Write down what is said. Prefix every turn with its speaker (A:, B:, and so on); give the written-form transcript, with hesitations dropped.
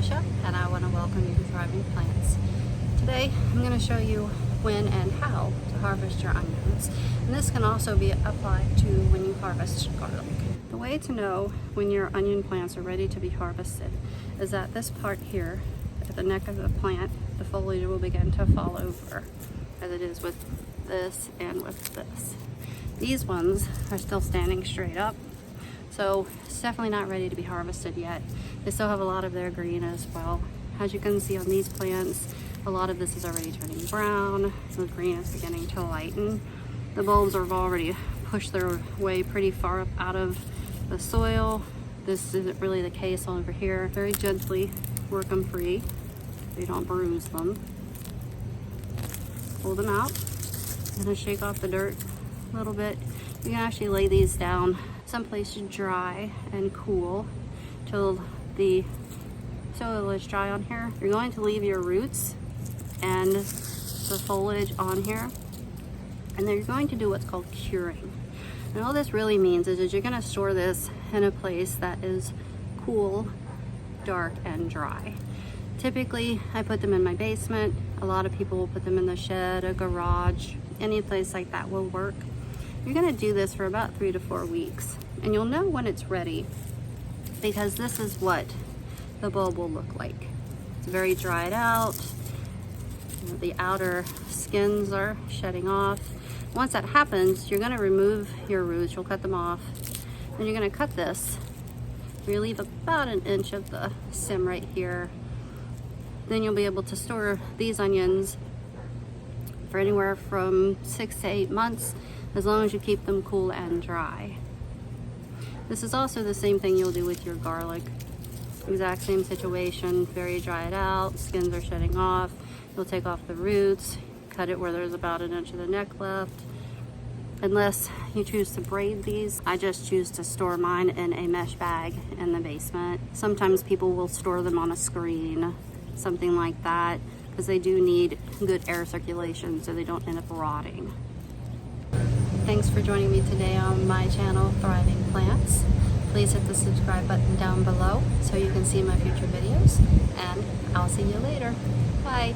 A: Alicia, and I want to welcome you to Thriving Plants. Today I'm going to show you when and how to harvest your onions, and this can also be applied to when you harvest garlic. The way to know when your onion plants are ready to be harvested is that this part here at the neck of the plant, the foliage will begin to fall over, as it is with this and with this. These ones are still standing straight up, so it's definitely not ready to be harvested yet. They still have a lot of their green as well. As you can see on these plants, a lot of this is already turning brown. The green is beginning to lighten. The bulbs have already pushed their way pretty far up out of the soil. This isn't really the case over here. Very gently work them free so you don't bruise them. Pull them out. I'm gonna shake off the dirt a little bit. You can actually lay these down someplace dry and cool till the soil is dry on here. You're going to leave your roots and the foliage on here, and then you're going to do what's called curing. And all this really means is you're going to store this in a place that is cool, dark, and dry. Typically, I put them in my basement. A lot of people will put them in the shed, a garage, any place like that will work. You're going to do this for about 3 to 4 weeks, and you'll know when it's ready because this is what the bulb will look like. It's very dried out. The outer skins are shedding off. Once that happens, you're going to remove your roots. You'll cut them off, and you're going to cut this. You leave about 1 inch of the stem right here. Then you'll be able to store these onions for anywhere from 6 to 8 months, as long as you keep them cool and dry. This is also the same thing you'll do with your garlic. Exact same situation, very dried out, skins are shedding off. You'll take off the roots, cut it where there's about 1 inch of the neck left. Unless you choose to braid these, I just choose to store mine in a mesh bag in the basement. Sometimes people will store them on a screen, something like that, because they do need good air circulation so they don't end up rotting. Thanks for joining me today on my channel, Thriving Plants. Please hit the subscribe button down below so you can see my future videos, and I'll see you later. Bye.